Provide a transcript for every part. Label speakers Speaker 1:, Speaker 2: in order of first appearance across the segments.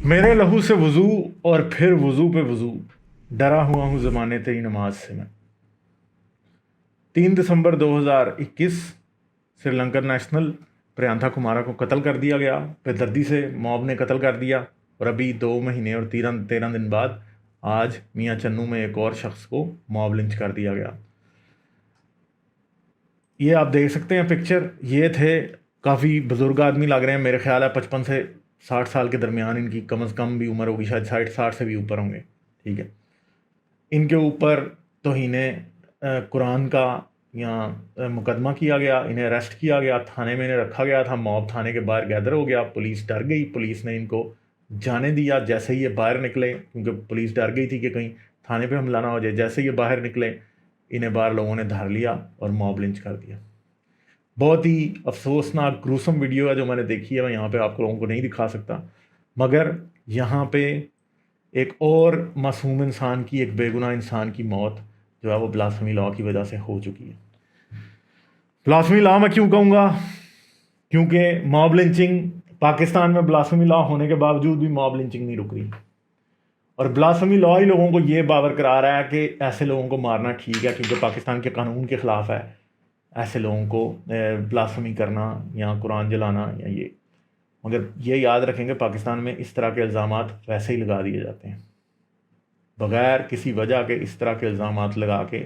Speaker 1: میرے لہو سے وضو اور پھر وضو پہ وضو، ڈرا ہوا ہوں زمانے تیری نماز سے میں۔ 3 دسمبر 2021 سری لنکن نیشنل پریانتھا کمارا کو قتل کر دیا گیا، بے دردی سے موب نے قتل کر دیا، اور ابھی 2 مہینے اور 13 دن بعد آج میاں چنو میں ایک اور شخص کو موب لنچ کر دیا گیا۔ یہ آپ دیکھ سکتے ہیں پکچر، یہ تھے کافی بزرگ آدمی لگ رہے ہیں، میرے خیال ہے 55 سے 60 سال کے درمیان ان کی کم از کم بھی عمر ہوگی، شاید 60 سے بھی اوپر ہوں گے، ٹھیک ہے۔ ان کے اوپر توہین قرآن کا یا مقدمہ کیا گیا، انہیں اریسٹ کیا گیا، تھانے میں انہیں رکھا گیا تھا، موب تھانے کے باہر گیدر ہو گیا، پولیس ڈر گئی، پولیس نے ان کو جانے دیا۔ جیسے ہی یہ باہر نکلے، کیونکہ پولیس ڈر گئی تھی کہ کہیں تھانے پہ حملہ نہ ہو جائے، جیسے ہی یہ باہر نکلے انہیں باہر لوگوں نے دھر لیا اور موب لنچ کر دیا۔ بہت ہی افسوسناک گروسم ویڈیو ہے جو میں نے دیکھی ہے، میں یہاں پہ آپ کو لوگوں کو نہیں دکھا سکتا، مگر یہاں پہ ایک اور معصوم انسان کی، ایک بے گناہ انسان کی موت جو ہے وہ بلاسفمی لاء کی وجہ سے ہو چکی ہے۔ بلاسفمی لاء میں کیوں کہوں گا؟ کیونکہ موب لنچنگ پاکستان میں بلاسفمی لاء ہونے کے باوجود بھی موب لنچنگ نہیں رک رہی، اور بلاسفمی لاء ہی لوگوں کو یہ باور کرا رہا ہے کہ ایسے لوگوں کو مارنا ٹھیک ہے، کیونکہ پاکستان کے قانون کے خلاف ہے ایسے لوگوں کو بلاسفمی کرنا یا قرآن جلانا یا یہ۔ مگر یہ یاد رکھیں کہ پاکستان میں اس طرح کے الزامات ویسے ہی لگا دیے جاتے ہیں، بغیر کسی وجہ کے اس طرح کے الزامات لگا کے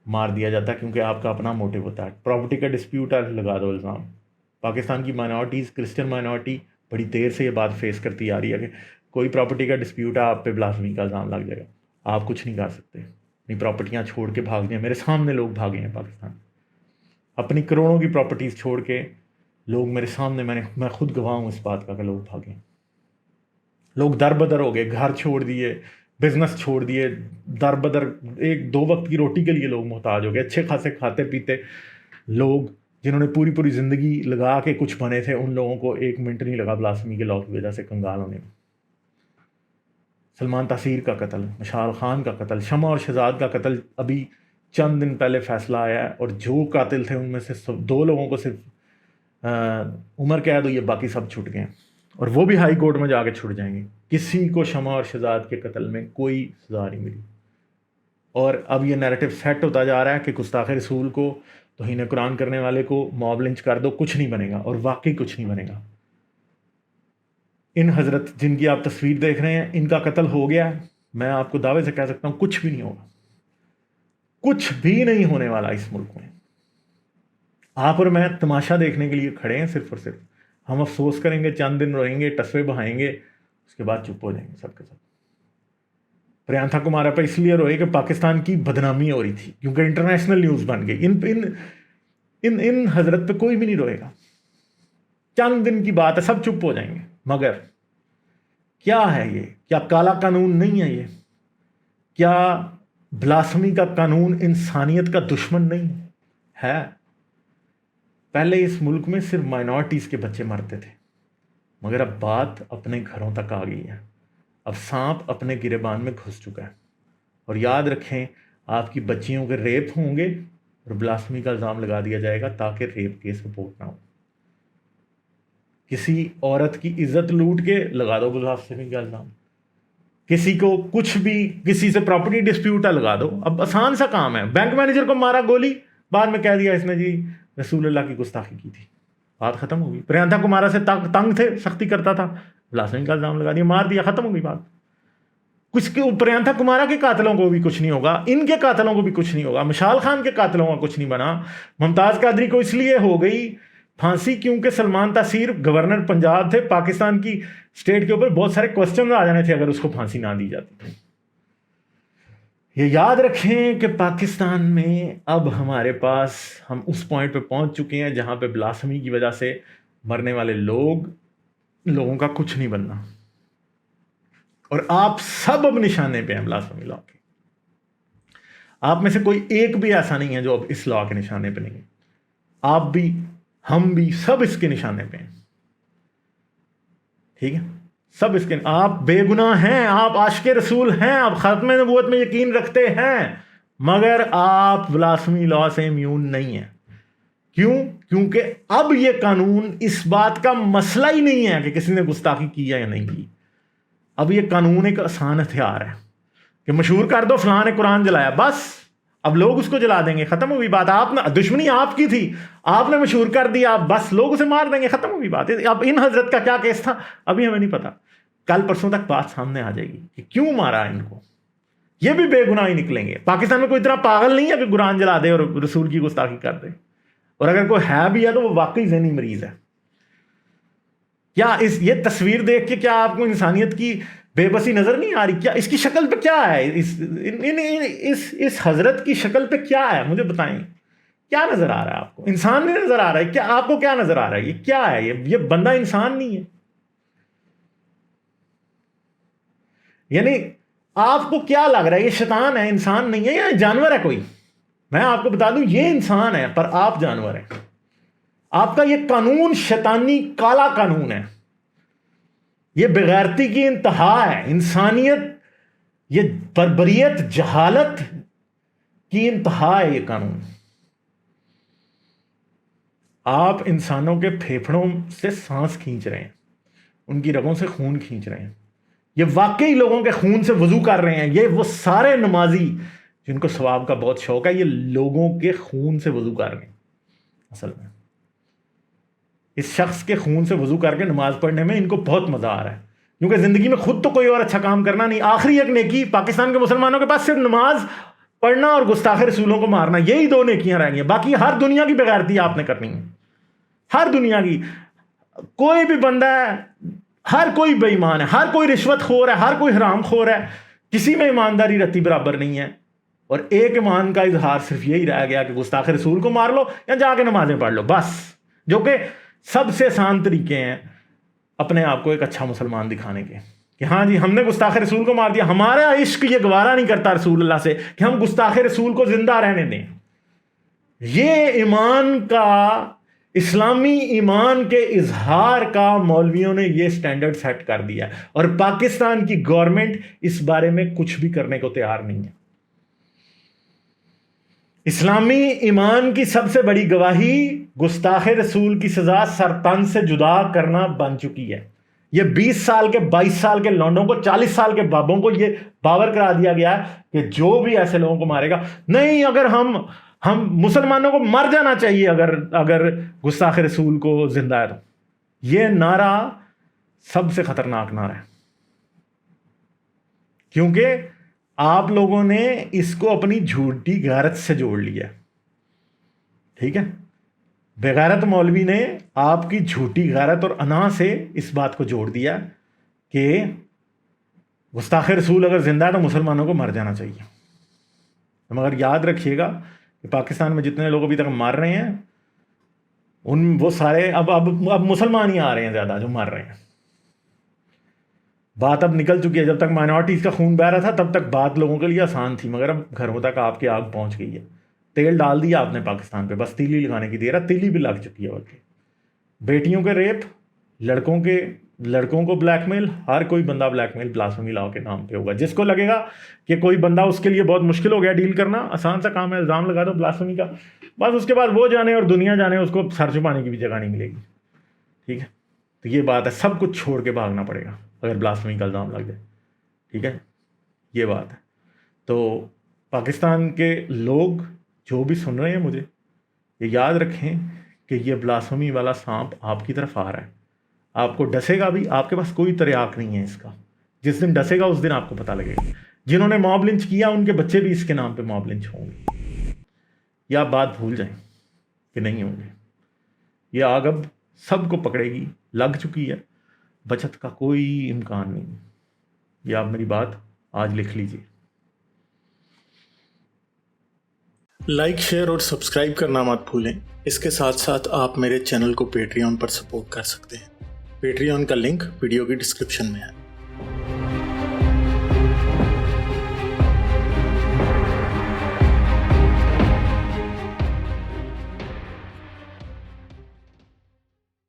Speaker 1: مار دیا جاتا ہے، کیونکہ آپ کا اپنا موٹیو ہوتا ہے۔ پراپرٹی کا ڈسپیوٹ ہے، لگا دو الزام۔ پاکستان کی مائنورٹیز، کرسچن مائنورٹی بڑی دیر سے یہ بات فیس کرتی آ رہی ہے کہ کوئی پراپرٹی کا ڈسپیوٹ ہے، آپ پہ بلاسفمی کا الزام لگ جائے گا، آپ کچھ نہیں کر سکتے، اپنی پراپرٹیاں چھوڑ کے بھاگ جائیں۔ میرے سامنے لوگ بھاگے ہیں پاکستان، اپنی کروڑوں کی پراپرٹیز چھوڑ کے لوگ میرے سامنے، میں خود گواہ ہوں اس بات کا کہ لوگ بھاگے، لوگ در بدر ہو گئے، گھر چھوڑ دیے، بزنس چھوڑ دیے، در بدر 1-2 وقت کی روٹی کے لیے لوگ محتاج ہو گئے۔ اچھے خاصے کھاتے پیتے لوگ جنہوں نے پوری زندگی لگا کے کچھ بنے تھے، ان لوگوں کو 1 منٹ نہیں لگا بلاسفمی کے لاء کی وجہ سے کنگال ہونے میں۔ سلمان تاثیر کا قتل، مشال خان کا قتل، شمع اور شہزاد کا قتل ابھی چند دن پہلے فیصلہ آیا ہے، اور جو قاتل تھے ان میں سے 2 لوگوں کو صرف عمر قید ہوئی ہے، باقی سب چھٹ گئے ہیں، اور وہ بھی ہائی کورٹ میں جا کے چھٹ جائیں گے۔ کسی کو شمع اور شہزاد کے قتل میں کوئی سزا نہیں ملی، اور اب یہ نیریٹو سیٹ ہوتا جا رہا ہے کہ گستاخ رسول کو، توہین قرآن کرنے والے کو موب لنچ کر دو، کچھ نہیں بنے گا، اور واقعی کچھ نہیں بنے گا۔ ان حضرت جن کی آپ تصویر دیکھ رہے ہیں، ان کا قتل ہو گیا ہے، میں آپ کو دعوے سے کہہ سکتا ہوں کچھ بھی نہیں ہوگا، کچھ بھی نہیں ہونے والا اس ملک میں۔ آپ اور میں تماشا دیکھنے کے لیے کھڑے ہیں، صرف اور صرف ہم افسوس کریں گے، چند دن روئیں گے، ٹسوے بہائیں گے، اس کے بعد چپ ہو جائیں گے سب کے سب۔ پریانتھا کمارا پہ اس لیے روئے کہ پاکستان کی بدنامی ہو رہی تھی، کیونکہ انٹرنیشنل نیوز بن گئی۔ ان حضرت پہ کوئی بھی نہیں روئے گا، چند دن کی بات ہے، سب چپ ہو جائیں گے۔ مگر کیا ہے یہ؟ کیا کالا قانون نہیں ہے یہ؟ کیا بلاسفمی کا قانون انسانیت کا دشمن نہیں ہے؟ پہلے اس ملک میں صرف مائنورٹیز کے بچے مرتے تھے، مگر اب بات اپنے گھروں تک آ گئی ہے، اب سانپ اپنے گریبان میں گھس چکا ہے۔ اور یاد رکھیں، آپ کی بچیوں کے ریپ ہوں گے اور بلاسفمی کا الزام لگا دیا جائے گا تاکہ ریپ کیس رپورٹ نہ ہو۔ کسی عورت کی عزت لوٹ کے لگا دو بلاسفمی کا الزام، کسی کو کچھ بھی، کسی سے پراپرٹی ڈسپیوٹ ہے لگا دو، اب آسان سا کام ہے۔ بینک مینیجر کو مارا گولی، بعد میں کہہ دیا اس نے جی رسول اللہ کی گستاخی کی تھی، بات ختم ہو گئی۔ پریانتھا کمارا سے تنگ تھے، سختی کرتا تھا، بلاسفمی کا الزام لگا دیا، مار دیا، ختم ہو گئی بات۔ کچھ پریانتھا کمارا کے قاتلوں کو بھی کچھ نہیں ہوگا، ان کے قاتلوں کو بھی کچھ نہیں ہوگا، مشال خان کے قاتلوں کا کچھ نہیں بنا۔ ممتاز قادری کو اس لیے ہو گئی پھانسی کیونکہ سلمان تاثیر گورنر پنجاب تھے، پاکستان کی اسٹیٹ کے اوپر بہت سارے کوسچن آ جانے تھے اگر اس کو پھانسی نہ دی جاتی تھی۔ یہ یاد رکھیں کہ پاکستان میں اب ہمارے پاس، ہم اس پوائنٹ پہ پہنچ چکے ہیں جہاں پہ بلاسفمی کی وجہ سے مرنے والے لوگوں کا کچھ نہیں بننا، اور آپ سب اب نشانے پہ ہیں بلاسفمی لاء کے۔ آپ میں سے کوئی ایک بھی ایسا نہیں ہے جو اب اس لاء کے نشانے پہ نہیں ہے، آپ بھی، ہم بھی، سب اس کے نشانے پہ ہیں، ٹھیک ہے؟ سب اس کے، آپ بے گناہ ہیں، آپ عاشق رسول ہیں، آپ ختم نبوت میں یقین رکھتے ہیں، مگر آپ بلاسفمی لاء سے امیون نہیں ہیں۔ کیوں؟ کیونکہ اب یہ قانون اس بات کا مسئلہ ہی نہیں ہے کہ کسی نے گستاخی کی ہے یا نہیں کی، اب یہ قانون ایک آسان ہتھیار ہے کہ مشہور کر دو فلاں نے قرآن جلایا، بس اب لوگ اس کو جلا دیں گے، ختم ہوئی بات. آپ نے دشمنی آپ کی تھی، آپ نے مشہور کر دیا، بس لوگ اسے مار دیں گے، ختم ہوئی بات. اب ان حضرت کا کیا کیس تھا ابھی ہمیں نہیں پتا، کل پرسوں تک بات سامنے آ جائے گی کہ کیوں مارا ان کو. یہ بھی بے گناہ ہی نکلیں گے. پاکستان میں کوئی اتنا پاگل نہیں ہے کہ قرآن جلا دے اور رسول کی گستاخی کر دے، اور اگر کوئی ہے بھی ہے تو وہ واقعی ذہنی مریض ہے. کیا یہ تصویر دیکھ کے کیا آپ کو انسانیت کی بے بسی نظر نہیں آ رہی؟ کیا اس کی شکل پہ کیا ہے، اس حضرت کی شکل پہ کیا ہے؟ مجھے بتائیں کیا نظر آ رہا ہے آپ کو؟ انسان نہیں نظر آ رہا ہے کیا آپ کو؟ کیا نظر آ رہا ہے؟ یہ کیا ہے؟ یہ بندہ انسان نہیں ہے. یعنی آپ کو کیا لگ رہا ہے یہ شیطان ہے، انسان نہیں ہے، یا جانور ہے کوئی؟ میں آپ کو بتا دوں یہ انسان ہے پر آپ جانور ہیں. آپ کا یہ قانون شیطانی کالا قانون ہے، یہ بغیرتی کی انتہا ہے. انسانیت، یہ بربریت، جہالت کی انتہا ہے یہ قانون. آپ انسانوں کے پھیپھڑوں سے سانس کھینچ رہے ہیں، ان کی رگوں سے خون کھینچ رہے ہیں. یہ واقعی لوگوں کے خون سے وضو کر رہے ہیں. یہ وہ سارے نمازی جن کو ثواب کا بہت شوق ہے، یہ لوگوں کے خون سے وضو کر رہے ہیں. اصل میں اس شخص کے خون سے وضو کر کے نماز پڑھنے میں ان کو بہت مزہ آ رہا ہے، کیونکہ زندگی میں خود تو کوئی اور اچھا کام کرنا نہیں. آخری ایک نیکی پاکستان کے مسلمانوں کے پاس صرف نماز پڑھنا اور گستاخ رسولوں کو مارنا، یہی 2 نیکیاں رہ گئی ہیں. باقی ہر دنیا کی بغیرتی آپ نے کرنی ہے، ہر دنیا کی. کوئی بھی بندہ ہے، ہر کوئی بے ایمان ہے، ہر کوئی رشوت خور ہے، ہر کوئی حرام خور ہے. کسی میں ایمانداری رتی برابر نہیں ہے. اور ایک ایمان کا اظہار صرف یہی رہ گیا کہ گستاخ رسول کو مار لو یا جا کے نمازیں پڑھ لو، بس. جو کہ سب سے آسان طریقے ہیں اپنے آپ کو ایک اچھا مسلمان دکھانے کے، کہ ہاں جی ہم نے گستاخ رسول کو مار دیا. ہمارا عشق یہ گوارا نہیں کرتا رسول اللہ سے کہ ہم گستاخ رسول کو زندہ رہنے دیں. یہ ایمان کا، اسلامی ایمان کے اظہار کا مولویوں نے یہ سٹینڈرڈ سیٹ کر دیا ہے، اور پاکستان کی گورنمنٹ اس بارے میں کچھ بھی کرنے کو تیار نہیں ہے. اسلامی ایمان کی سب سے بڑی گواہی گستاخ رسول کی سزا سر تن سے جدا کرنا بن چکی ہے. یہ 20 سال کے 22 سال کے لونڈوں کو، 40 سال کے بابوں کو یہ باور کرا دیا گیا ہے کہ جو بھی ایسے لوگوں کو مارے گا، نہیں، اگر ہم مسلمانوں کو مر جانا چاہیے اگر گستاخ رسول کو زندہ ہے تو. یہ نعرہ سب سے خطرناک نعرہ ہے، کیونکہ آپ لوگوں نے اس کو اپنی جھوٹی غیرت سے جوڑ لیا. ٹھیک ہے، بغیرت مولوی نے آپ کی جھوٹی غیرت اور انا سے اس بات کو جوڑ دیا کہ گستاخ رسول اگر زندہ ہے تو مسلمانوں کو مر جانا چاہیے. مگر یاد رکھیے گا کہ پاکستان میں جتنے لوگ ابھی تک مر رہے ہیں وہ سارے اب مسلمان ہی آ رہے ہیں زیادہ جو مر رہے ہیں. بات اب نکل چکی ہے. جب تک مائنورٹیز کا خون بہ رہا تھا تب تک بات لوگوں کے لیے آسان تھی، مگر اب گھروں تک آپ کی آگ پہنچ گئی ہے. تیل ڈال دیا آپ نے پاکستان پہ، بس تیلی لگانے کی دیر ہے. تیلی بھی لگ چکی ہے. بلکہ بیٹیوں کے ریپ، لڑکوں کو بلیک میل، ہر کوئی بندہ بلیک میل بلاسفیمی لا کے نام پہ ہوگا. جس کو لگے گا کہ کوئی بندہ اس کے لیے بہت مشکل ہو گیا ڈیل کرنا، آسان سا کام ہے، الزام لگا دو بلاسفیمی کا، بس اس کے بعد وہ جانے اور دنیا جانے، اس کو سر چھپانے کی بھی جگہ نہیں ملے گی. ٹھیک ہے، تو یہ بات ہے، سب کچھ چھوڑ کے بھاگنا پڑے گا اگر بلاسفیمی کا الزام لگ جائے. ٹھیک ہے، یہ بات ہے. تو پاکستان کے لوگ جو بھی سن رہے ہیں مجھے، یہ یاد رکھیں کہ یہ بلاسفیمی والا سانپ آپ کی طرف آ رہا ہے. آپ کو ڈسے گا بھی، آپ کے پاس کوئی تریاق نہیں ہے اس کا. جس دن ڈسے گا اس دن آپ کو پتہ لگے گا. جنہوں نے موب لنچ کیا ان کے بچے بھی اس کے نام پہ موب لنچ ہوں گے. یہ آپ بات بھول جائیں کہ نہیں ہوں گے. یہ آگ اب سب کو پکڑے گی، لگ چکی ہے، بچت کا کوئی امکان نہیں. یہ آپ میری بات آج لکھ لیجیے.
Speaker 2: لائک، شیئر اور سبسکرائب کرنا مت بھولیں. اس کے ساتھ ساتھ آپ میرے چینل کو پیٹریون پر سپورٹ کر سکتے ہیں. پیٹریون کا لنک ویڈیو کی ڈسکرپشن میں ہے.